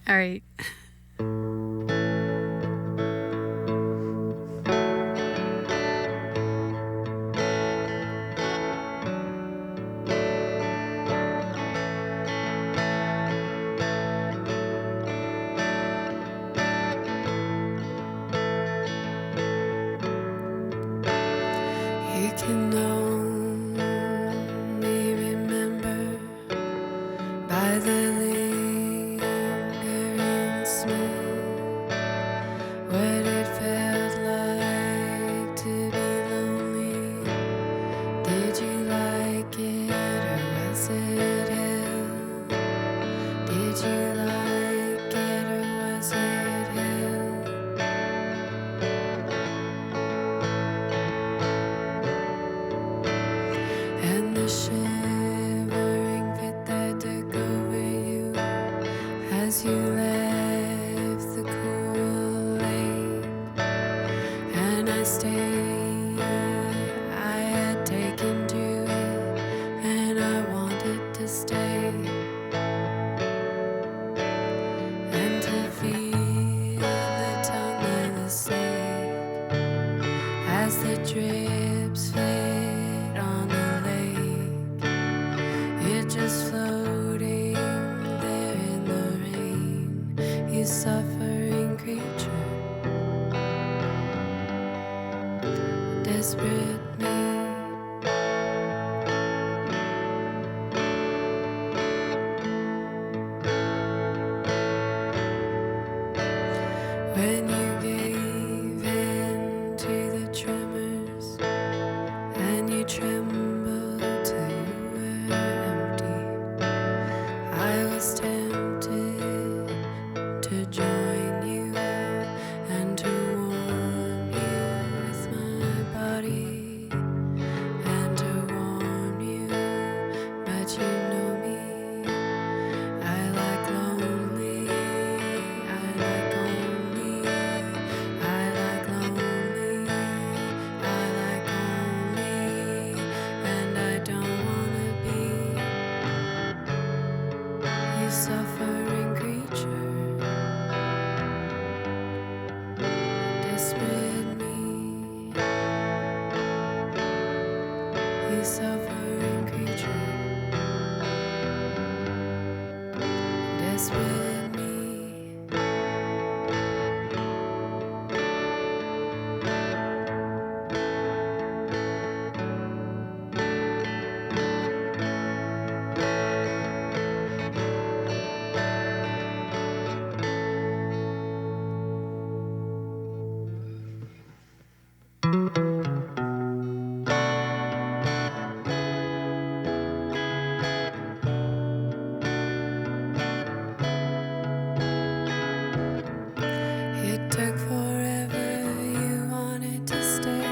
All right. You can only remember by the lingering smell what it felt like to be lonely. Did you like it or was it hell? Did you like it or was it hell? And the shivering fit that took over you as you left the cool lake. And I stayed, I had taken to it, and I wanted to stay and to feel the tongue of the snake as the drips fade on the lake. You're just floating there in the rain, you suffering creature, desperate me. When you gave in to the tremors and you trembled till you were empty, I was tempted to join you and to warm you with my body and to warm you, but you know me. I like lonely, I like only, I like lonely, I like only, and I don't wanna be you suffering creature, desperate me, you suffering creature, desperate me. It took forever, you wanted to stay.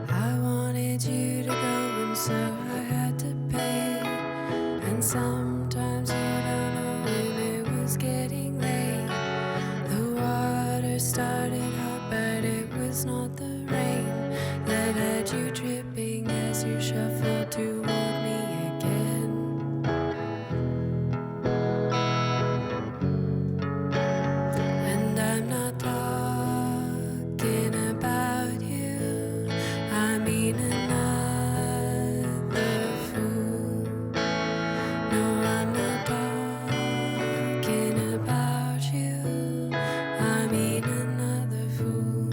I wanted you to go, and so I had to pay. And sometimes you don't know when it was getting late. The water started hot, but it was not the rain that had you dripping as you shuffled toward me again. And I'm not talking about you, I mean another fool. No, I'm not talking about you, I mean another fool.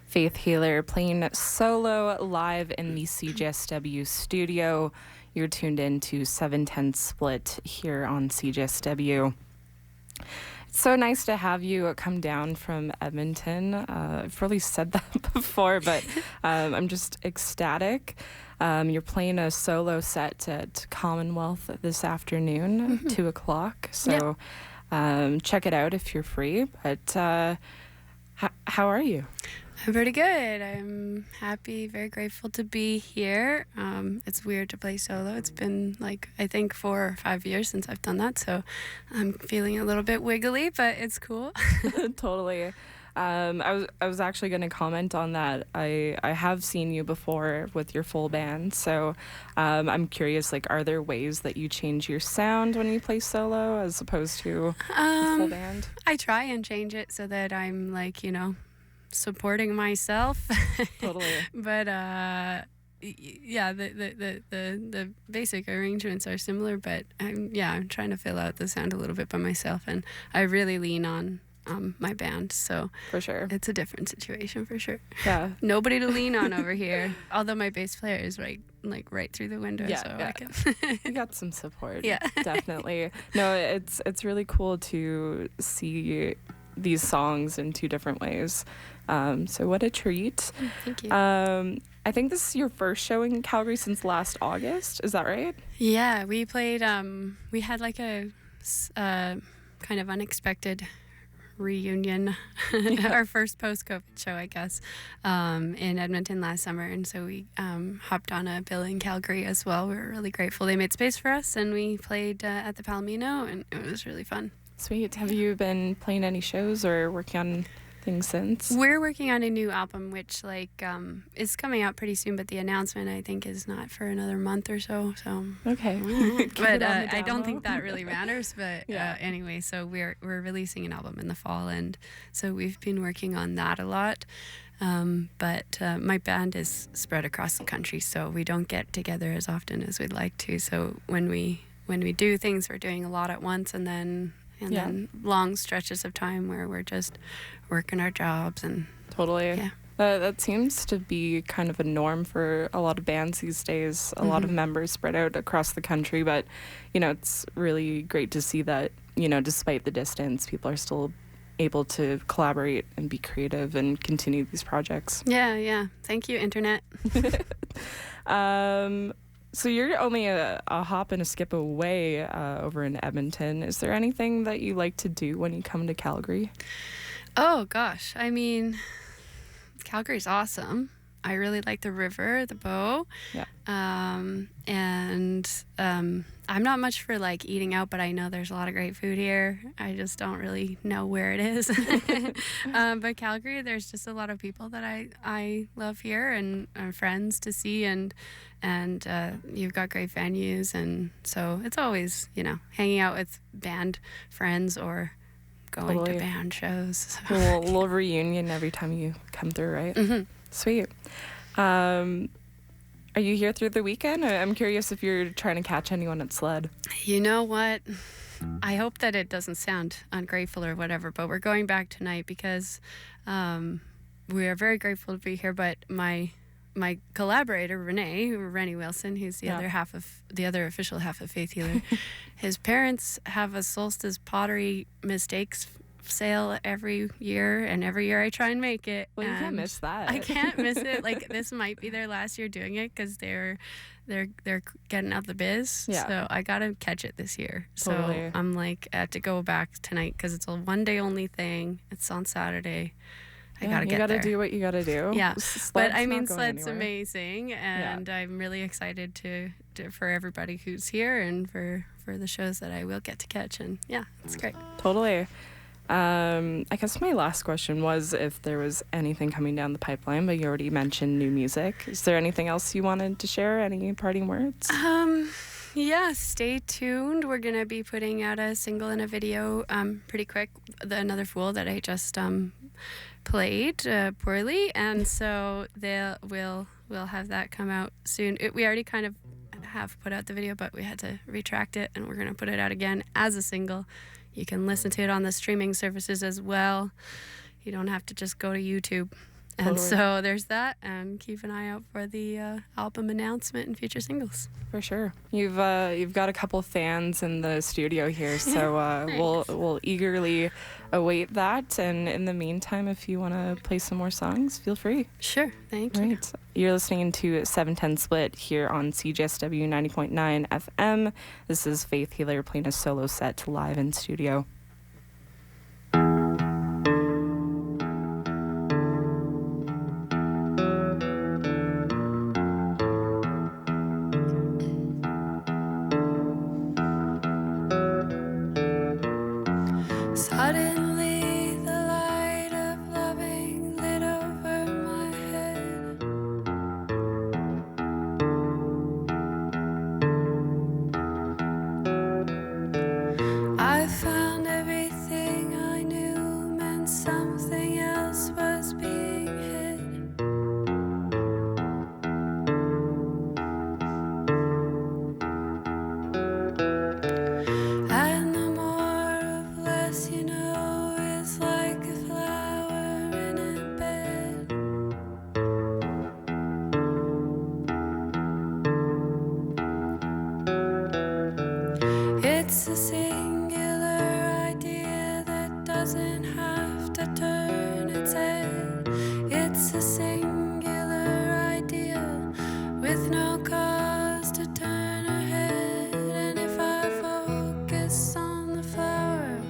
Faith Healer playing solo live in the CJSW studio. You're tuned in to 710 Split here on CJSW. It's so nice to have you come down from Edmonton. I've probably said that before, but I'm just ecstatic. You're playing a solo set at Commonwealth this afternoon, 2 o'clock. So check it out if you're free. But how are you? I'm pretty good. I'm happy, very grateful to be here. It's weird to play solo. It's been I think 4 or 5 years since I've done that, so I'm feeling a little bit wiggly, but it's cool. Totally. I was actually going to comment on that. I have seen you before with your full band, so I'm curious, are there ways that you change your sound when you play solo as opposed to the full band? I try and change it so that I'm supporting myself. Totally. But yeah, the basic arrangements are similar, but I'm trying to fill out the sound a little bit by myself, and I really lean on my band, so for sure it's a different situation for sure. Yeah. Nobody to lean on over here, although my bass player is right through the window, I can you got some support. Yeah. Definitely. No, it's really cool to see these songs in two different ways. So what a treat. Thank you. I think this is your first showing in Calgary since last August. Is that right? Yeah, we played, we had a kind of unexpected reunion, our first post-COVID show, I guess, in Edmonton last summer. And so we hopped on a bill in Calgary as well. We were really grateful. They made space for us, and we played at the Palomino, and it was really fun. Sweet. Have you been playing any shows or working on things since? We're working on a new album, which is coming out pretty soon, but the announcement I think is not for another month or so. Okay. But I don't think that really matters. But Yeah. Anyway, so we're releasing an album in the fall, and so we've been working on that a lot. But my band is spread across the country, so we don't get together as often as we'd like to. So when we do things, we're doing a lot at once, and then long stretches of time where we're just working our jobs. And totally. Yeah. That seems to be kind of a norm for a lot of bands these days. A lot of members spread out across the country, but it's really great to see that despite the distance, people are still able to collaborate and be creative and continue these projects. Yeah. Thank you, Internet. So you're only a hop and a skip away over in Edmonton. Is there anything that you like to do when you come to Calgary? Oh, gosh. I mean, Calgary's awesome. I really like the river, the Bow. Yeah. And I'm not much for eating out, but I know there's a lot of great food here. I just don't really know where it is. But Calgary, there's just a lot of people that I love here, and friends to see, and you've got great venues, and so it's always hanging out with band friends or going to band shows. A little reunion every time you come through, right? Mm-hmm. Sweet. Are you here through the weekend? I'm curious if you're trying to catch anyone at Sled. You know what? I hope that it doesn't sound ungrateful or whatever, but we're going back tonight because we are very grateful to be here. But my collaborator, Rennie Wilson, who's the other official half of Faith Healer, his parents have a Solstice pottery mistakes sale every year, and every year I try and make it. Well, you can't miss that. I can't miss it. This might be their last year doing it because they're getting out the biz. Yeah. So I gotta catch it this year. Totally. So I'm I have to go back tonight because it's a one day only thing. It's on Saturday. I gotta get there. You gotta do what you gotta do. Yeah. But I mean, Sled's amazing, and I'm really excited to for everybody who's here and for the shows that I will get to catch. And yeah, it's great. Totally. I guess my last question was if there was anything coming down the pipeline, but you already mentioned new music. Is there anything else you wanted to share? Any parting words? Yeah, stay tuned. We're going to be putting out a single and a video pretty quick. Another Fool that I just played poorly, and so we'll have that come out soon. We already kind of have put out the video, but we had to retract it, and we're going to put it out again as a single. You can listen to it on the streaming services as well. You don't have to just go to YouTube. And so there's that, and keep an eye out for the album announcement and future singles. For sure. You've got a couple fans in the studio here, so we'll eagerly await that. And in the meantime, if you want to play some more songs, feel free. Sure. Thank you. Right. You're listening to 710 Split here on CJSW 90.9 FM. This is Faith Healer playing a solo set live in studio. Suddenly the light of loving lit over my head. I found everything I knew meant something else was being hid. And the more of less you know is like a flower in a bed. It's a singular idea that doesn't have to turn its head. It's a singular idea with no cause to turn her head. And if I focus on the flower,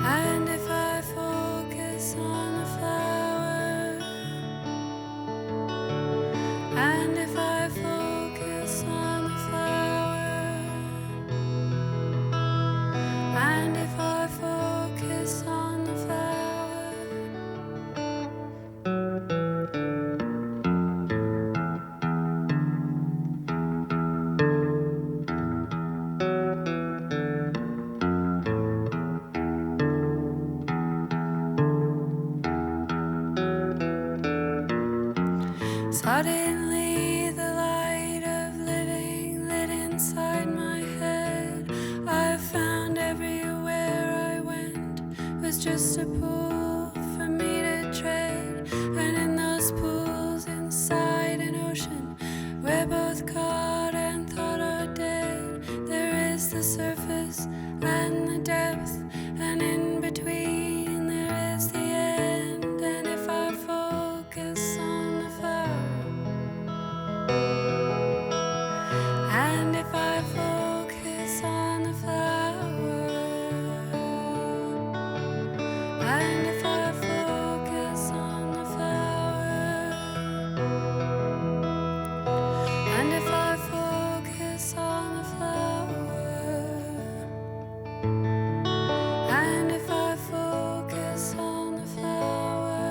and if I focus on the flower, and if I focus on the flower, and if I focus on the flower, suddenly the light of living lit inside my head. I found everywhere I went was just a pool for me to tread. And in those pools inside an ocean, we're both caught and thought are dead. There is the surface and the depth, and in between there is the end. And if I focus on the flower, and if I focus on the flower, and if I focus on the flower, and if I focus on the flower, and if I focus on the flower,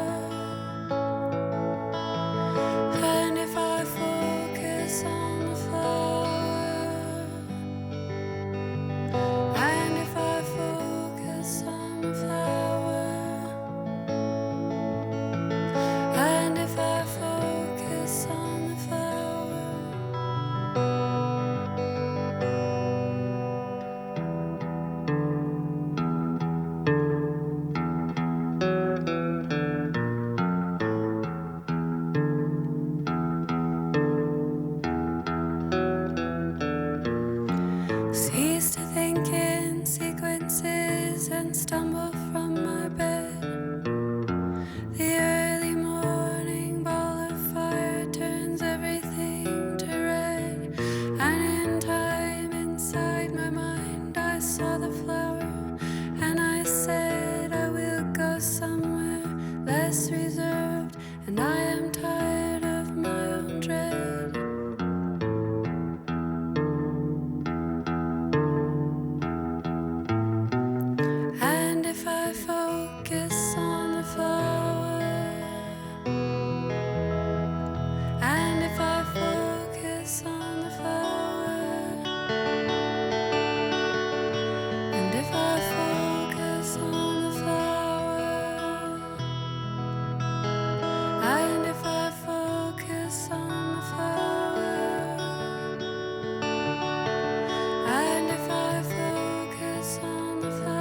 and if I focus on the flower, and if I focus on the flower, and if I focus on the flower. Cease to think in sequences and stumble from my bed. The early morning ball of fire turns everything to red. And in time inside my mind I saw the flower, and I said I will go somewhere less reserved. And I am tired of my own dread. And if I focus on the flower, and if I focus on the flower, and if I focus on the flower, and if I focus on the flower, and if I focus on the flower,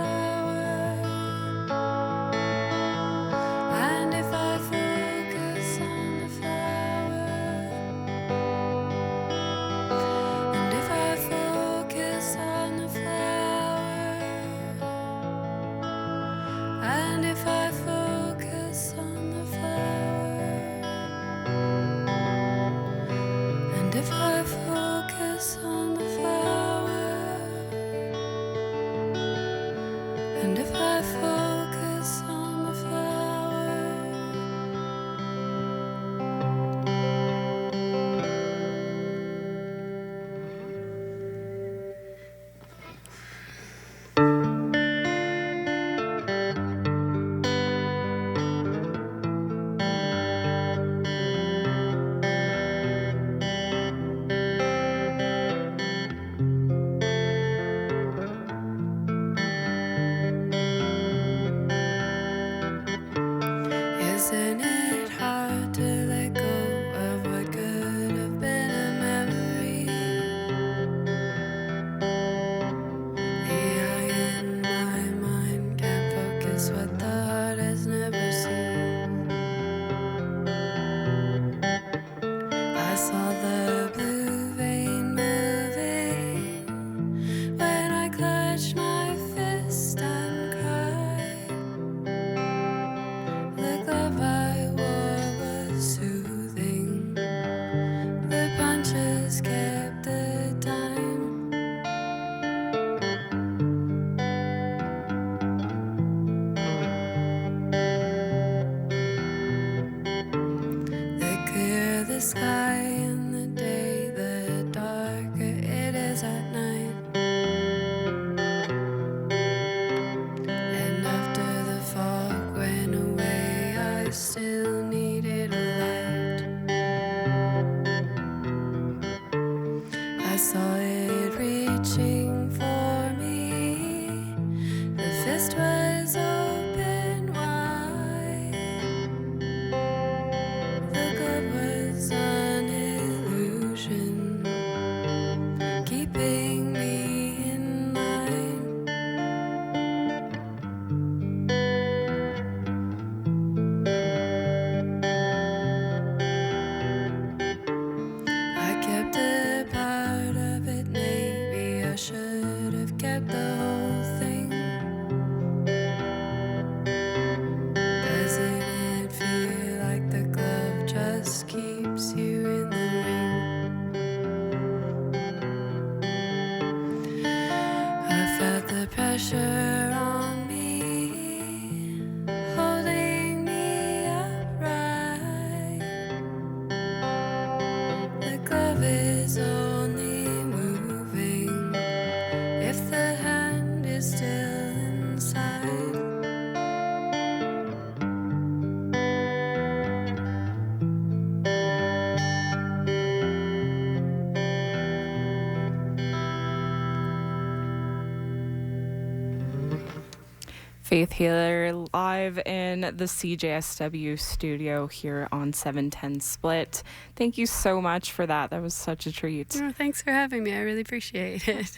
Faith Healer live in the CJSW studio here on 710 Split. Thank you so much for that. That was such a treat. Oh, thanks for having me. I really appreciate it.